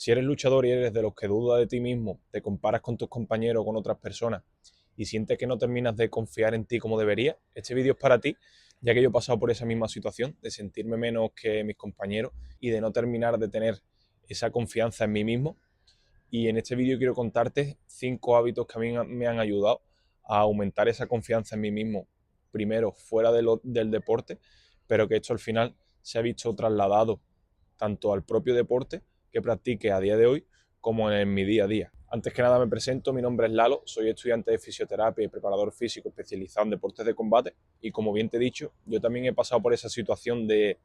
Si eres luchador y eres de los que duda de ti mismo, te comparas con tus compañeros o con otras personas y sientes que no terminas de confiar en ti como deberías, este vídeo es para ti, ya que yo he pasado por esa misma situación de sentirme menos que mis compañeros y de no terminar de tener esa confianza en mí mismo. Y en este vídeo quiero contarte 5 hábitos que a mí me han ayudado a aumentar esa confianza en mí mismo, primero fuera del deporte, pero que esto al final se ha visto trasladado tanto al propio deporte que practique a día de hoy como en mi día a día. Antes que nada me presento, mi nombre es Lalo, soy estudiante de fisioterapia y preparador físico especializado en deportes de combate y como bien te he dicho, yo también he pasado por esa situación de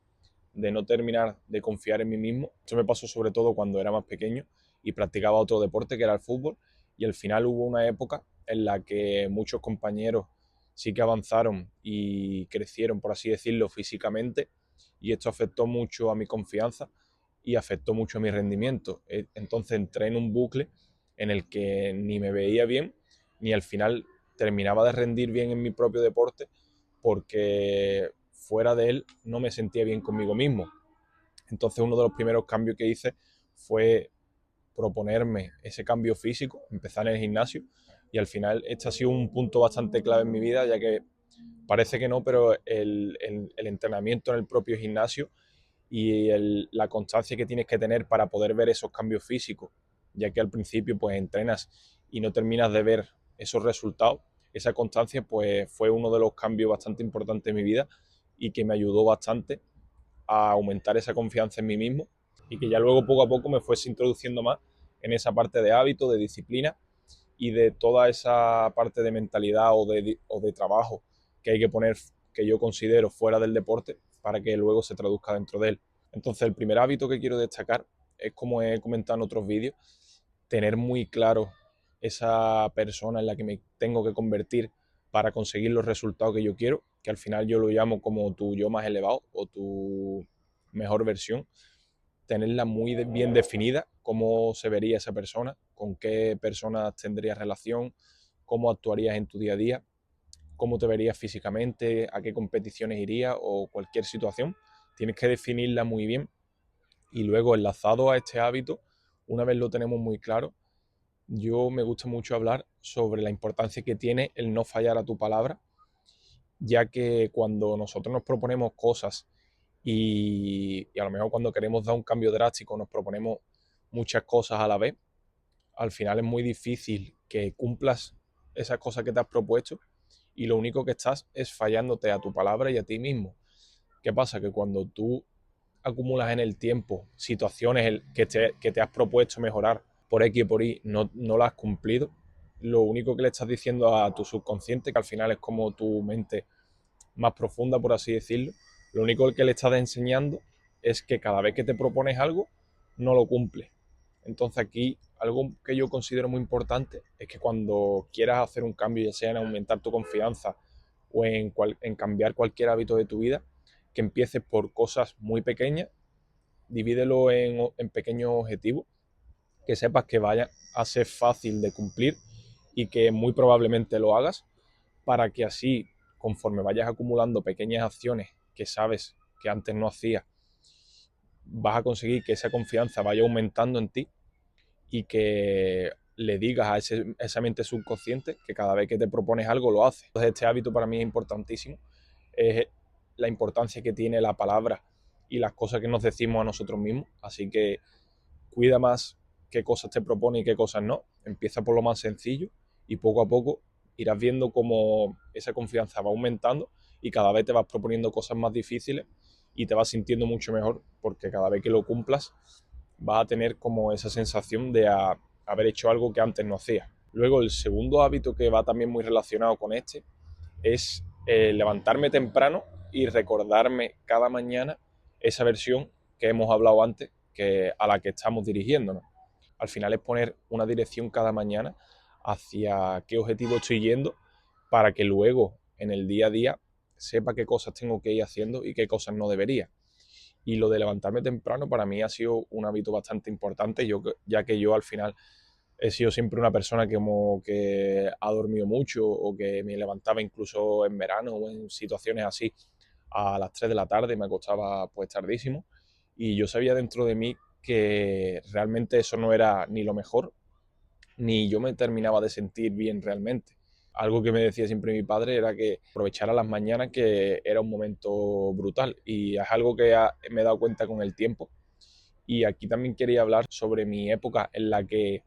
no terminar de confiar en mí mismo. Esto me pasó sobre todo cuando era más pequeño y practicaba otro deporte que era el fútbol y al final hubo una época en la que muchos compañeros sí que avanzaron y crecieron, por así decirlo, físicamente y esto afectó mucho a mi confianza y afectó mucho a mi rendimiento. Entonces entré en un bucle en el que ni me veía bien ni al final terminaba de rendir bien en mi propio deporte porque fuera de él no me sentía bien conmigo mismo. Entonces uno de los primeros cambios que hice fue proponerme ese cambio físico, empezar en el gimnasio y al final este ha sido un punto bastante clave en mi vida, ya que parece que no, pero el entrenamiento en el propio gimnasio y la constancia que tienes que tener para poder ver esos cambios físicos, ya que al principio pues entrenas y no terminas de ver esos resultados, esa constancia pues fue uno de los cambios bastante importantes en mi vida y que me ayudó bastante a aumentar esa confianza en mí mismo y que ya luego poco a poco me fuese introduciendo más en esa parte de hábito, de disciplina y de toda esa parte de mentalidad o de trabajo que hay que poner, que yo considero fuera del deporte para que luego se traduzca dentro de él. Entonces el primer hábito que quiero destacar es, como he comentado en otros vídeos, tener muy claro esa persona en la que me tengo que convertir para conseguir los resultados que yo quiero, que al final yo lo llamo como tu yo más elevado o tu mejor versión, tenerla muy bien definida, cómo se vería esa persona, con qué personas tendrías relación, cómo actuarías en tu día a día, cómo te verías físicamente, a qué competiciones irías o cualquier situación. Tienes que definirla muy bien y luego enlazado a este hábito, una vez lo tenemos muy claro, yo me gusta mucho hablar sobre la importancia que tiene el no fallar a tu palabra, ya que cuando nosotros nos proponemos cosas y a lo mejor cuando queremos dar un cambio drástico nos proponemos muchas cosas a la vez, al final es muy difícil que cumplas esas cosas que te has propuesto y lo único que estás es fallándote a tu palabra y a ti mismo. ¿Qué pasa? Que cuando tú acumulas en el tiempo situaciones que te has propuesto mejorar por X y por Y, no las has cumplido, lo único que le estás diciendo a tu subconsciente, que al final es como tu mente más profunda, por así decirlo, lo único que le estás enseñando es que cada vez que te propones algo, no lo cumples. Entonces aquí algo que yo considero muy importante es que cuando quieras hacer un cambio, ya sea en aumentar tu confianza o en cambiar cualquier hábito de tu vida, que empieces por cosas muy pequeñas, divídelo en pequeños objetivos, que sepas que vaya a ser fácil de cumplir y que muy probablemente lo hagas, para que así, conforme vayas acumulando pequeñas acciones que sabes que antes no hacías, vas a conseguir que esa confianza vaya aumentando en ti y que le digas a esa mente subconsciente que cada vez que te propones algo lo haces. Entonces este hábito para mí es importantísimo, es la importancia que tiene la palabra y las cosas que nos decimos a nosotros mismos, así que cuida más qué cosas te propones y qué cosas no, empieza por lo más sencillo y poco a poco irás viendo cómo esa confianza va aumentando y cada vez te vas proponiendo cosas más difíciles y te vas sintiendo mucho mejor porque cada vez que lo cumplas vas a tener como esa sensación de haber hecho algo que antes no hacías. Luego el segundo hábito que va también muy relacionado con este es levantarme temprano y recordarme cada mañana esa versión que hemos hablado antes, a la que estamos dirigiéndonos. Al final es poner una dirección cada mañana hacia qué objetivo estoy yendo para que luego en el día a día sepa qué cosas tengo que ir haciendo y qué cosas no debería. Y lo de levantarme temprano para mí ha sido un hábito bastante importante, ya que yo al final he sido siempre una persona que como que ha dormido mucho o que me levantaba incluso en verano o en situaciones así a las 3 de la tarde, me acostaba pues tardísimo y yo sabía dentro de mí que realmente eso no era ni lo mejor, ni yo me terminaba de sentir bien realmente. Algo que me decía siempre mi padre era que aprovechara las mañanas, que era un momento brutal, y es algo que me he dado cuenta con el tiempo. Y aquí también quería hablar sobre mi época en la que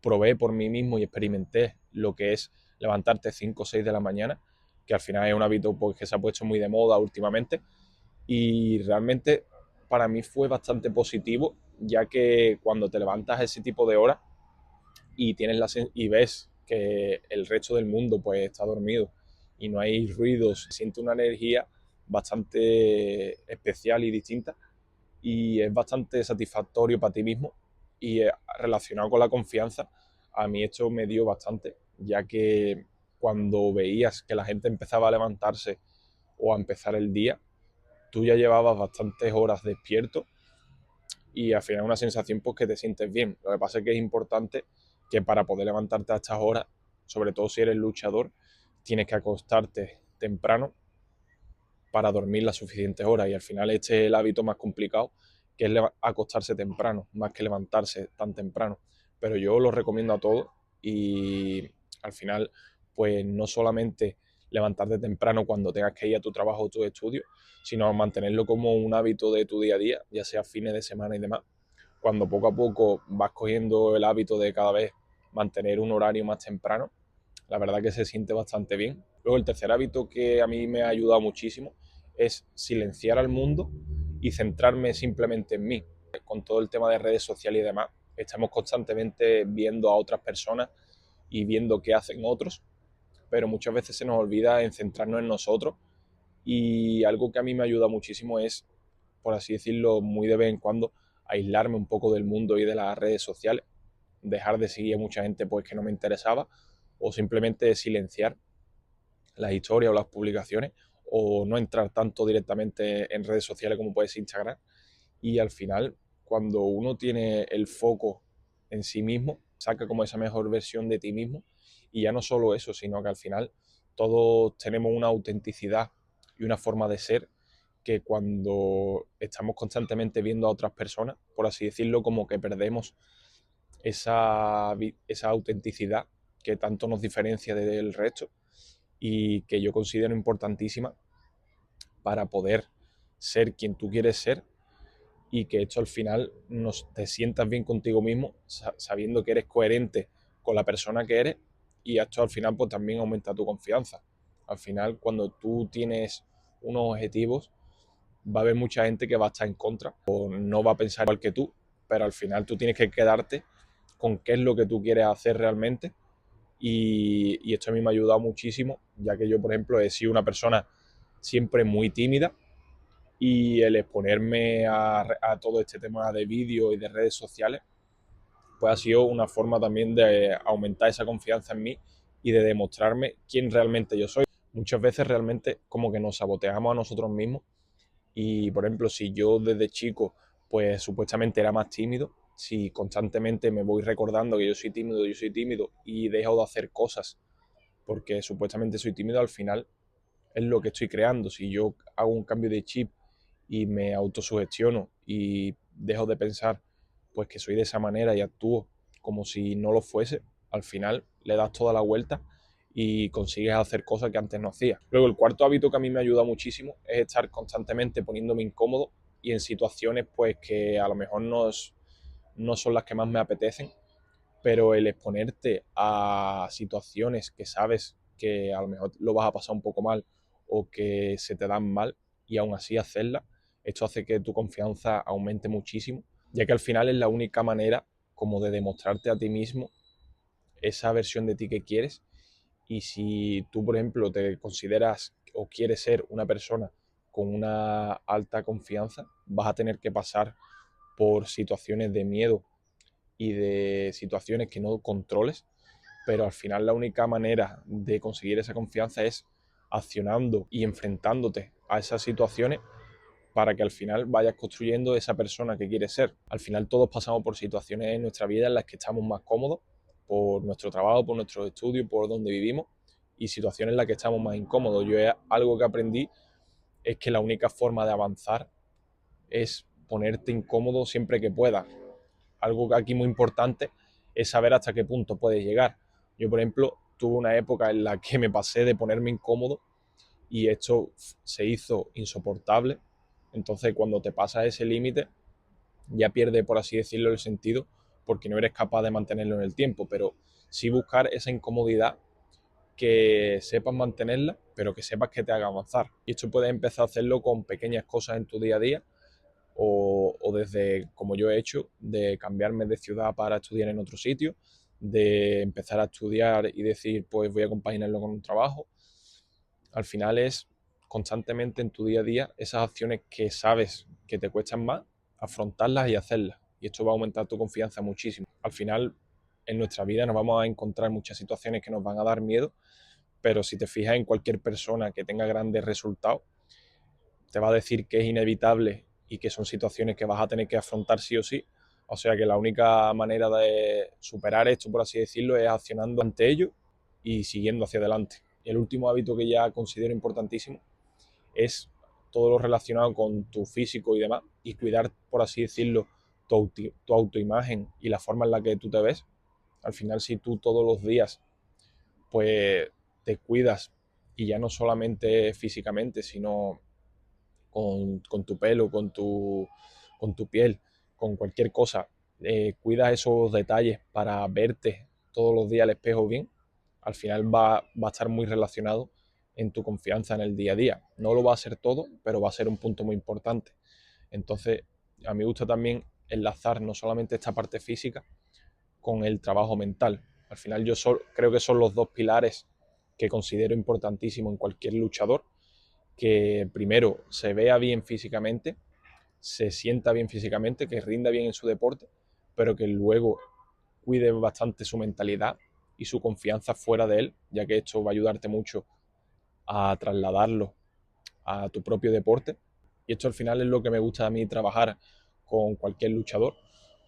probé por mí mismo y experimenté lo que es levantarte 5 o 6 de la mañana, que al final es un hábito pues, que se ha puesto muy de moda últimamente, y realmente para mí fue bastante positivo, ya que cuando te levantas a ese tipo de horas y y ves que el resto del mundo pues está dormido y no hay ruidos, siente una energía bastante especial y distinta, y es bastante satisfactorio para ti mismo, y relacionado con la confianza, a mí esto me dio bastante, ya que cuando veías que la gente empezaba a levantarse o a empezar el día, tú ya llevabas bastantes horas despierto, y al final es una sensación pues que te sientes bien. Lo que pasa es que es importante que para poder levantarte a estas horas, sobre todo si eres luchador, tienes que acostarte temprano para dormir las suficientes horas, y al final este es el hábito más complicado, que es acostarse temprano, más que levantarse tan temprano. Pero yo lo recomiendo a todos, y al final pues no solamente levantarte temprano cuando tengas que ir a tu trabajo o tu estudio, sino mantenerlo como un hábito de tu día a día, ya sea fines de semana y demás. Cuando poco a poco vas cogiendo el hábito de cada vez mantener un horario más temprano, la verdad que se siente bastante bien. Luego el tercer hábito que a mí me ha ayudado muchísimo es silenciar al mundo y centrarme simplemente en mí. Con todo el tema de redes sociales y demás, estamos constantemente viendo a otras personas y viendo qué hacen otros, pero muchas veces se nos olvida en centrarnos en nosotros, y algo que a mí me ayuda muchísimo es, por así decirlo, muy de vez en cuando, aislarme un poco del mundo y de las redes sociales, dejar de seguir a mucha gente pues que no me interesaba, o simplemente silenciar las historias o las publicaciones, o no entrar tanto directamente en redes sociales como puede ser Instagram. Y al final, cuando uno tiene el foco en sí mismo, saca como esa mejor versión de ti mismo, y ya no solo eso, sino que al final todos tenemos una autenticidad y una forma de ser que cuando estamos constantemente viendo a otras personas, por así decirlo, como que perdemos esa autenticidad que tanto nos diferencia del resto, y que yo considero importantísima para poder ser quien tú quieres ser, y que esto al final te sientas bien contigo mismo, sabiendo que eres coherente con la persona que eres, y esto al final pues también aumenta tu confianza. Al final, cuando tú tienes unos objetivos, va a haber mucha gente que va a estar en contra o no va a pensar igual que tú, pero al final tú tienes que quedarte con qué es lo que tú quieres hacer realmente. Y esto a mí me ha ayudado muchísimo, ya que yo, por ejemplo, he sido una persona siempre muy tímida, y el exponerme a todo este tema de vídeo y de redes sociales, pues ha sido una forma también de aumentar esa confianza en mí y de demostrarme quién realmente yo soy. Muchas veces realmente como que nos saboteamos a nosotros mismos, y por ejemplo, si yo desde chico pues supuestamente era más tímido, si constantemente me voy recordando que yo soy tímido y dejo de hacer cosas porque supuestamente soy tímido, al final es lo que estoy creando. Si yo hago un cambio de chip y me autosugestiono y dejo de pensar pues que soy de esa manera y actúo como si no lo fuese, al final le das toda la vuelta y consigues hacer cosas que antes no hacías. Luego, el cuarto hábito que a mí me ayuda muchísimo es estar constantemente poniéndome incómodo y en situaciones pues que a lo mejor no son las que más me apetecen, pero el exponerte a situaciones que sabes que a lo mejor lo vas a pasar un poco mal o que se te dan mal, y aún así hacerla, esto hace que tu confianza aumente muchísimo, ya que al final es la única manera como de demostrarte a ti mismo esa versión de ti que quieres. Y si tú, por ejemplo, te consideras o quieres ser una persona con una alta confianza, vas a tener que pasar por situaciones de miedo y de situaciones que no controles, pero al final la única manera de conseguir esa confianza es accionando y enfrentándote a esas situaciones, para que al final vayas construyendo esa persona que quieres ser. Al final todos pasamos por situaciones en nuestra vida en las que estamos más cómodos, por nuestro trabajo, por nuestros estudios, por donde vivimos, y situaciones en las que estamos más incómodos. Algo que aprendí es que la única forma de avanzar es ponerte incómodo siempre que puedas. Algo que aquí muy importante es saber hasta qué punto puedes llegar. Yo, por ejemplo, tuve una época en la que me pasé de ponerme incómodo y esto se hizo insoportable. Entonces, cuando te pasas ese límite, ya pierde, por así decirlo, el sentido, porque no eres capaz de mantenerlo en el tiempo, pero sí buscar esa incomodidad, que sepas mantenerla, pero que sepas que te haga avanzar. Y esto puedes empezar a hacerlo con pequeñas cosas en tu día a día, o desde, como yo he hecho, de cambiarme de ciudad para estudiar en otro sitio, de empezar a estudiar y decir, pues voy a compaginarlo con un trabajo. Al final es constantemente en tu día a día esas acciones que sabes que te cuestan más, afrontarlas y hacerlas. Y esto va a aumentar tu confianza muchísimo. Al final, en nuestra vida nos vamos a encontrar muchas situaciones que nos van a dar miedo, pero si te fijas en cualquier persona que tenga grandes resultados, te va a decir que es inevitable y que son situaciones que vas a tener que afrontar sí o sí. O sea que la única manera de superar esto, por así decirlo, es accionando ante ello y siguiendo hacia adelante. Y el último hábito que ya considero importantísimo es todo lo relacionado con tu físico y demás, y cuidar, por así decirlo, tu autoimagen y la forma en la que tú te ves. Al final, si tú todos los días pues te cuidas, y ya no solamente físicamente, sino con tu pelo, con tu piel, con cualquier cosa, cuidas esos detalles para verte todos los días al espejo bien, al final va a estar muy relacionado en tu confianza en el día a día. No lo va a ser todo, pero va a ser un punto muy importante. Entonces, a mí me gusta también enlazar no solamente esta parte física con el trabajo mental. Al final creo que son los dos pilares que considero importantísimos en cualquier luchador, que primero se vea bien físicamente, se sienta bien físicamente, que rinda bien en su deporte, pero que luego cuide bastante su mentalidad y su confianza fuera de él, ya que esto va a ayudarte mucho a trasladarlo a tu propio deporte. Y esto al final es lo que me gusta a mí trabajar con cualquier luchador.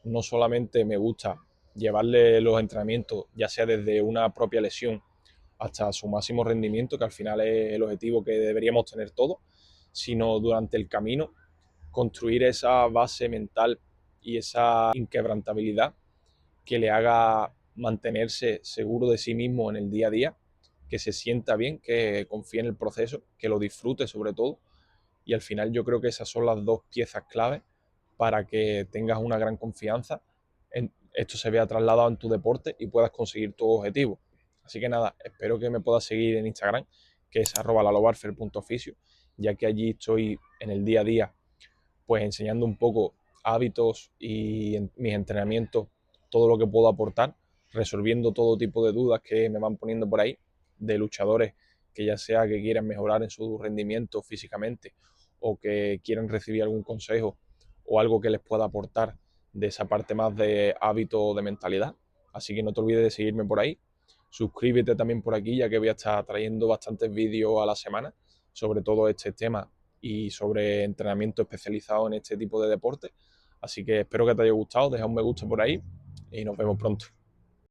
No solamente me gusta llevarle los entrenamientos, ya sea desde una propia lesión hasta su máximo rendimiento, que al final es el objetivo que deberíamos tener todos, sino durante el camino construir esa base mental y esa inquebrantabilidad que le haga mantenerse seguro de sí mismo en el día a día, que se sienta bien, que confíe en el proceso, que lo disfrute sobre todo. Y al final yo creo que esas son las dos piezas clave para que tengas una gran confianza, esto se vea trasladado en tu deporte y puedas conseguir tu objetivo. Así que nada, espero que me puedas seguir en Instagram, que es @lalobarfer.oficio, ya que allí estoy en el día a día pues enseñando un poco hábitos y en mis entrenamientos, todo lo que puedo aportar, resolviendo todo tipo de dudas que me van poniendo por ahí, de luchadores que ya sea que quieran mejorar en su rendimiento físicamente, o que quieran recibir algún consejo o algo que les pueda aportar de esa parte más de hábito o de mentalidad. Así que no te olvides de seguirme por ahí. Suscríbete también por aquí, ya que voy a estar trayendo bastantes vídeos a la semana sobre todo este tema y sobre entrenamiento especializado en este tipo de deporte. Así que espero que te haya gustado, deja un me gusta por ahí y nos vemos pronto.